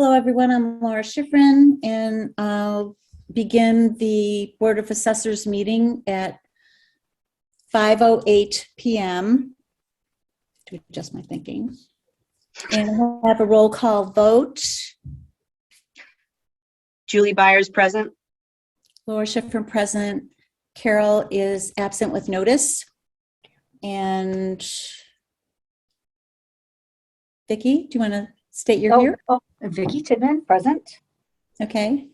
Hello, everyone. I'm Laura Schifrin, and I'll begin the Board of Assessors meeting at 5:08 p.m. to adjust my thinking. And we'll have a roll call vote. Julie Byers present. Laura Schifrin present. Carol is absent with notice. And Vicki, do you want to state you're here? Vicki Tidman, present. Okay.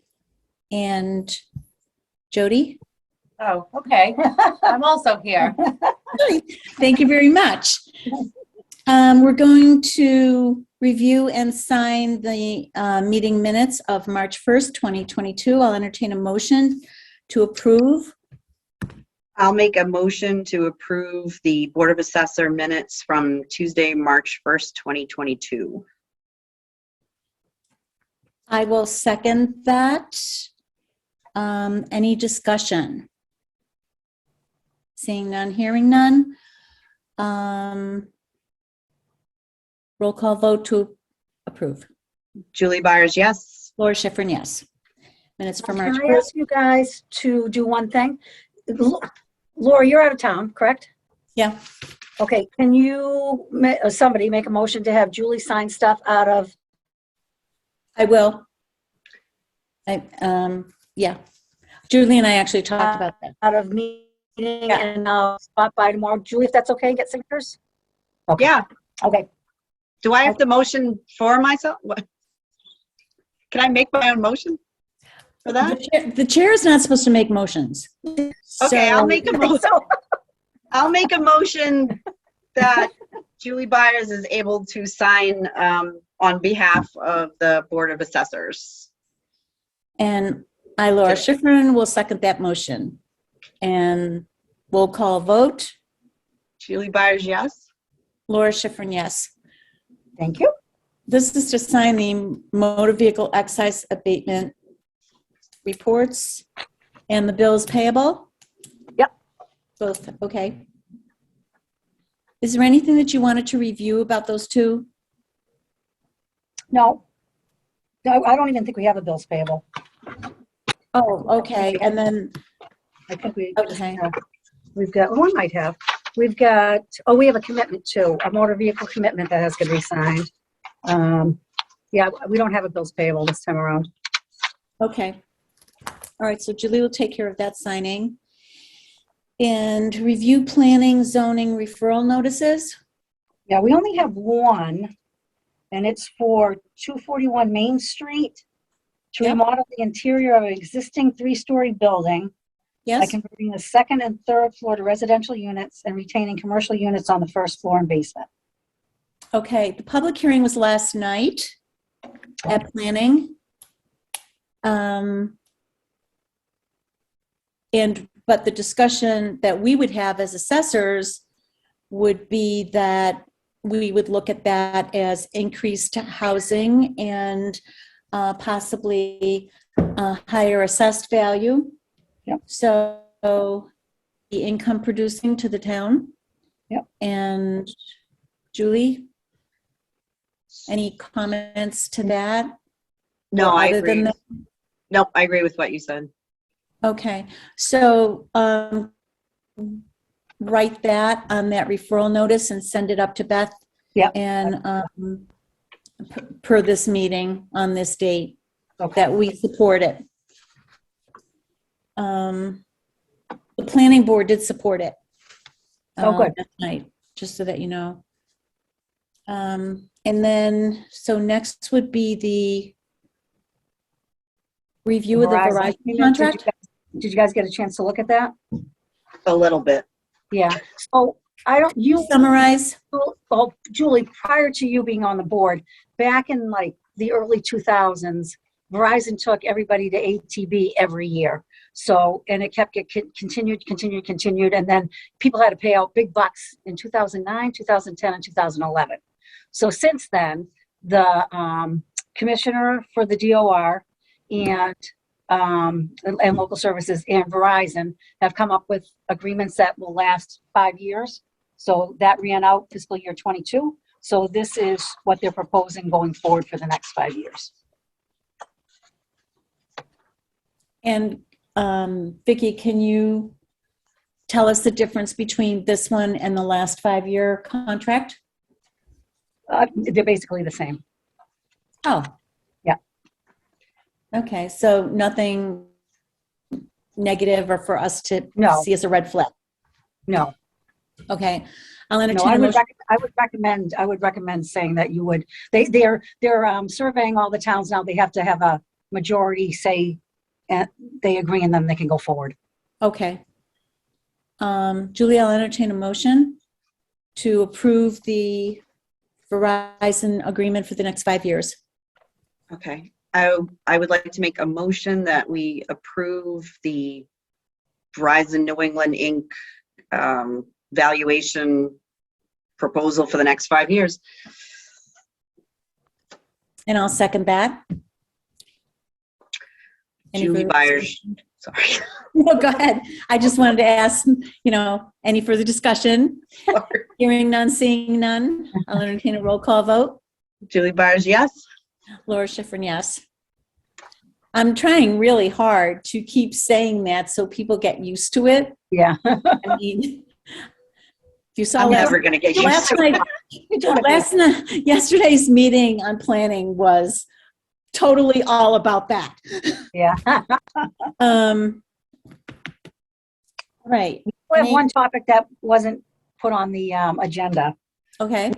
And Jody? Oh, okay. I'm also here. Thank you very much. We're going to review and sign the meeting minutes of March 1st, 2022. I'll entertain a motion to approve. I'll make a motion to approve the Board of Assessor minutes from Tuesday, March 1st, 2022. I will second that. Any discussion? Seeing none, hearing none. Roll call vote to approve. Julie Byers, yes. Laura Schifrin, yes. Minutes for March Can I 1st. ask you guys to do one thing? Laura, you're out of town, correct? Yeah. Okay, can you, somebody make a motion to have Julie sign stuff out of, I will. Yeah. Julie and I actually talked about that. out of meeting and I'll stop by tomorrow. Julie, if that's okay, get signatures? Okay. Yeah. Okay. Do I have to motion for myself? What? Can I make my own motion for that? The chair is not supposed to make motions. Okay, I'll make a motion. I'll make a motion that Julie Byers is able to sign on behalf of the Board of Assessors. And I, Laura Schifrin, will second that motion. And we'll call vote. Julie Byers, yes. Laura Schifrin, yes. Thank you. This is to sign the motor vehicle excise abatement reports and the bills payable? Yep. Both, okay. Is there anything that you wanted to review about those two? No, I don't even think we have a bills payable. Oh, okay, and then, I think we, okay. we've got, one might have. We've got, we have a commitment too, a motor vehicle commitment that has to be signed. Yeah, we don't have a bills payable this time around. Okay. All right, so Julie will take care of that signing. And review planning, zoning, referral notices. Yeah, we only have one, and it's for 241 Main Street to Yep. remodel the interior of an existing 3-story building by Yes, converting the second and third floor to residential units and retaining commercial units on the first floor and basement. okay, the public hearing was last night at planning. But the discussion that we would have as assessors would be that we would look at that as increased housing and possibly higher assessed value. Yep. So the income producing to the town. Yep. And Julie, any comments to that? No, I Other than agree. that? Nope, I agree with what you said. Okay, so write that on that referral notice and send it up to Beth. Yeah. And per this meeting on this date, Okay. that we support it. The planning board did support it. Oh, good. That night, just so that you know. And then, so next would be the review of the Verizon contract. Did you guys get a chance to look at that? A little bit. Yeah. So you Summarize. well, Julie, prior to you being on the board, back in like the early 2000s, Verizon took everybody to ATB every year. So, and it kept continued, and then people had to pay out big bucks in 2009, 2010, and 2011. So since then, the commissioner for the DOR and local services and Verizon have come up with agreements that will last 5 years. So that ran out fiscal year 22. So this is what they're proposing going forward for the next 5 years. And Vicki, can you tell us the difference between this one and the last 5-year contract? They're basically the same. Oh. Yeah. Okay, so nothing negative or for us to No. see as a red flag? No, Okay. I'll no, entertain a motion. I would recommend saying that you would, they're surveying all the towns now. They have to have a majority say, they agree, and then they can go forward. Okay. Julie, I'll entertain a motion to approve the Verizon agreement for the next 5 years. Okay. I would like to make a motion that we approve the Verizon New England Inc. Valuation proposal for the next 5 years. And I'll second that. Any Julie further Byers, discussion? sorry. No, go ahead. I just wanted to ask, any further discussion? Hearing none, seeing none. I'll entertain a roll call vote. Julie Byers, yes. Laura Schifrin, yes. I'm trying really hard to keep saying that so people get used to it. Yeah. I mean, if you saw I'm never going to get used last to night, yesterday's meeting on planning was totally all about that. Yeah. Right. We have one topic that wasn't put on the agenda. Okay.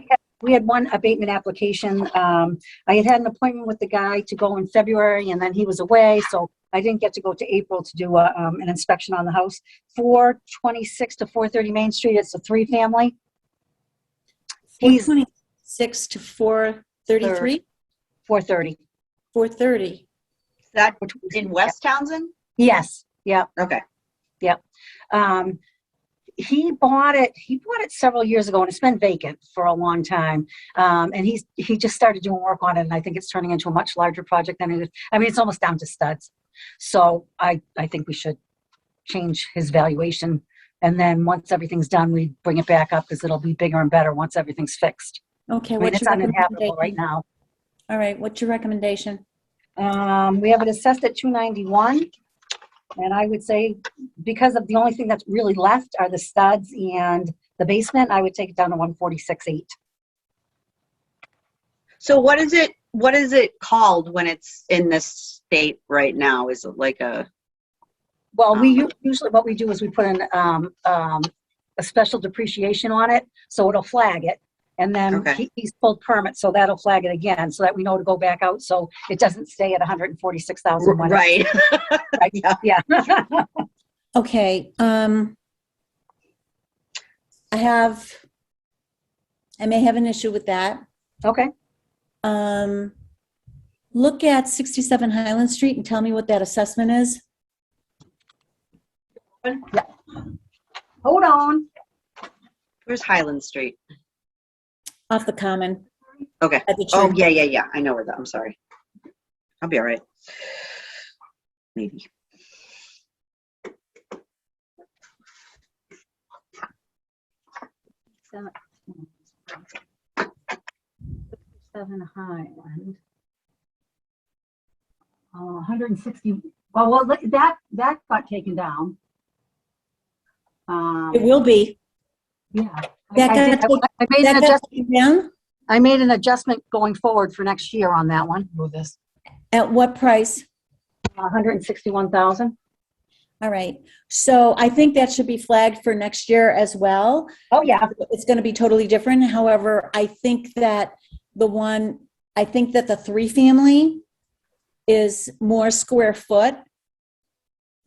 We had one abatement application. I had an appointment with the guy to go in February, and then he was away, so I didn't get to go to April to do an inspection on the house. 426 to 430 Main Street. It's a 3-family. He's 426 to 433? 430. Is 430. that in West Townsend? Yes. Yeah. Okay. He bought it several years ago, and it's been vacant for a long time. And he just started doing work on it, and I think it's turning into a much larger project than it is. I mean, it's almost down to studs. So I think we should change his valuation. And then once everything's done, we bring it back up because it'll be bigger and better once everything's fixed. Okay. I mean, What's it's your uninhabitable right recommendation? now. All right. What's your recommendation? We have it assessed at 291. And I would say, because of the only thing that's really left are the studs and the basement, I would take it down to 146.8. So what is it called when it's in this state right now? Is it like a? Well, usually what we do is we put in a special depreciation on it, so it'll flag it. And then Okay. he's pulled permit, so that'll flag it again, so that we know to go back out, so it doesn't stay at 146,000. Right. Yeah. Okay. I may have an issue with that. Okay. Look at 67 Highland Street and tell me what that assessment is. Hold on. Where's Highland Street? Off the common. Okay. At the Oh, church. yeah. I know where that, I'm sorry. I'll be all right. Maybe. Seven Highland. 160. Well, look, that got taken down. It will be. Yeah. That I got made an That got adjustment. taken down? I made an adjustment going forward for next year on that one. Move this. At what price? 161,000. All right. So I think that should be flagged for next year as well. Oh, yeah. It's going to be totally different. However, I think that the 3-family is more square foot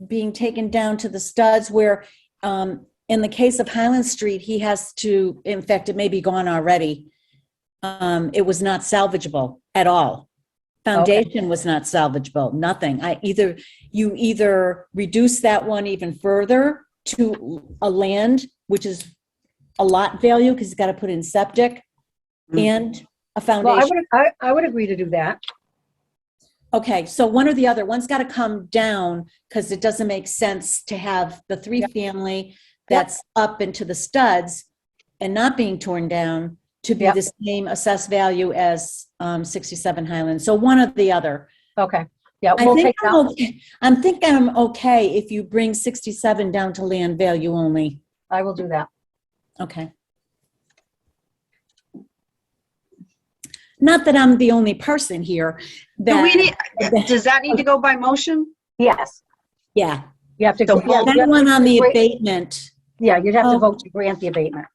being taken down to the studs, where in the case of Highland Street, he has to, in fact, it may be gone already. It was not salvageable at all. Foundation was not salvageable, nothing. You either reduce that one even further to a land, which is a lot value because it's got to put in septic and a Well, foundation. I would agree to do that. Okay, so one or the other. One's got to come down because it doesn't make sense to have the 3-family that's up into the studs and not being torn down to be the same assessed value as 67 Highland. So one or the other. Okay. Yeah, I we'll think take I'm that. okay. I'm thinking I'm okay if you bring 67 down to land value only. I will do that. Okay. Not that I'm the only person here Do we that, need, does that need to go by motion? Yes, yeah. you have to. So yeah, That you have one on the to- abatement. Yeah, you'd have to Oh. vote to grant the abatement.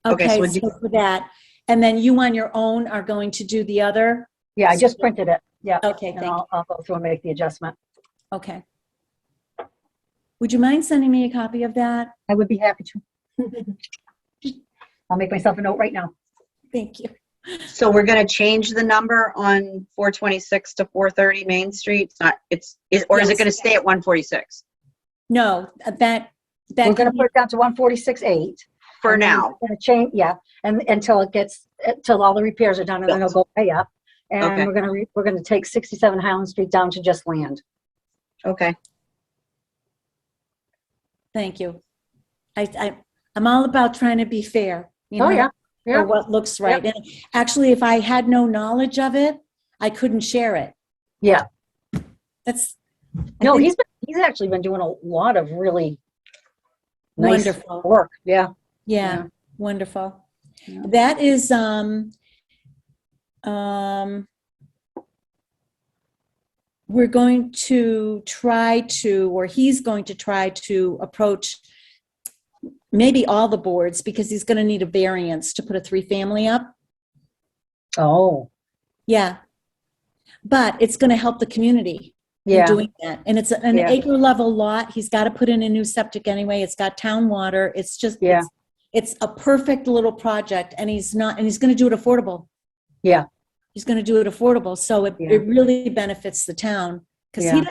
Okay, so Okay, we'll do- so for that. And then you on your own are going to do the other? Yeah, I just printed it. Yeah, Okay, and thank you. I'll go through and make the adjustment. Okay. Would you mind sending me a copy of that? I would be happy to. I'll make myself a note right now. Thank you. So we're gonna change the number on 426 to 430 Main Street? It's not, or is it Yes. gonna stay at 146 No, that We're can gonna be- put it down to 146.8. for and then now? we're gonna change, yeah, and until it gets, till all the repairs are done, and then it'll go way up. And Okay. we're gonna take 67 Highland Street down to just land. Okay, Thank you. I'm all about trying to be fair. You Oh, know, yeah, yeah. For what looks right. And actually, if I had no knowledge of it, I couldn't share it. Yeah. That's No, think- he's actually been doing a lot of really nice Wonderful. work. Yeah. Yeah, wonderful. Yeah. That is, we're going to try to, or he's going to try to approach maybe all the boards because he's going to need a variance to put a 3-family up. Oh, Yeah. But it's going to help the community in yeah. doing that. And it's an Yeah. acre level lot. He's got to put in a new septic anyway. It's got town water. It's just, Yeah. it's a perfect little project and he's going to do it affordable. Yeah. He's going to do it affordable. So it Yeah. really benefits the town because Yeah.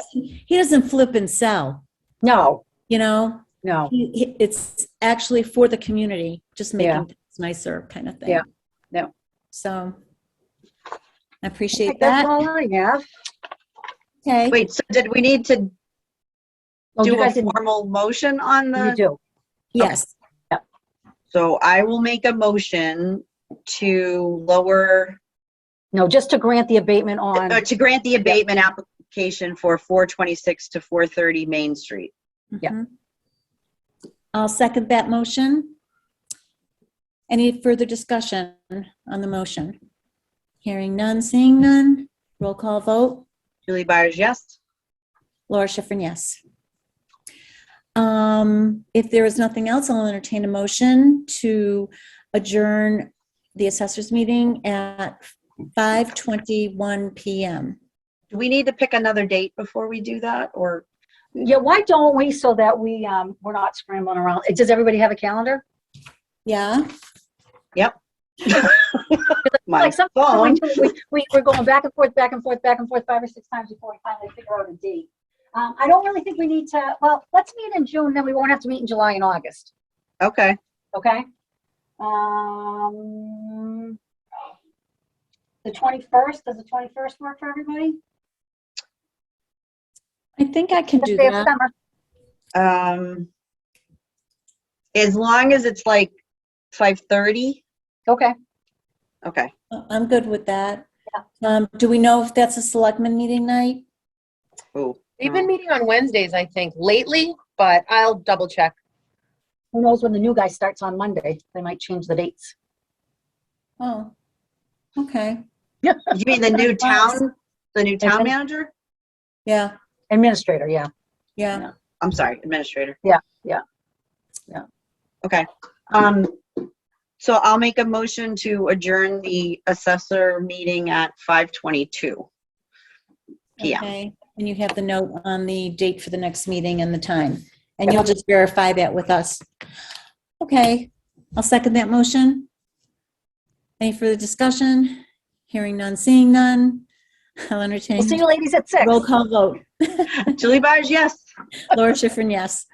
he doesn't flip and sell, No, you know, no. it's actually for the community, just making Yeah. things nicer kind of thing. Yeah. Yeah. So I appreciate That's that. all I have. Okay. wait, so did we need to Oh, you do a guys didn't, formal motion on you the? do. Yes. So I will make a motion to lower, No, just to grant the abatement on, to grant the abatement application for 426 to 430 Main Street. Yeah. Mhm. I'll second that motion. Any further discussion on the motion? Hearing none, seeing none. Roll call vote. Julie Byers, yes? Laura Schifrin, yes. If there is nothing else, I'll entertain a motion to adjourn the assessors meeting at 5:21 PM. Do we need to pick another date before we do that, or? yeah, why don't we, so that we're not scrambling around. Does everybody have a calendar? Yeah, My Like sometimes phone. we're going back and forth, 5 or 6 times before we finally figure out a date. I don't really think we need to, well, let's meet in June, then we won't have to meet in July and August, Okay, okay? The 21st, does the 21st work for everybody? I think I can do First day of that. summer. as long as it's like 5:30, Okay, okay. I'm good with that. Do we know if that's a selectman meeting night? Oh, We've been meeting on Wednesdays, I think, lately, but I'll double check. who knows when the new guy starts on Monday? They might change the dates. Oh, okay. you mean the new town manager? Yeah, Administrator, yeah. yeah. I'm sorry, administrator. Yeah. Okay. So I'll make a motion to adjourn the assessor meeting at 5:22 PM. Okay. And you have the note on the date for the next meeting and the time. And you'll just verify that with us. Okay, I'll second that motion. Any further discussion? Hearing none, seeing none. I'll entertain. We'll see you ladies at 6. Roll call vote. Julie Byers, yes. Laura Schifrin, yes.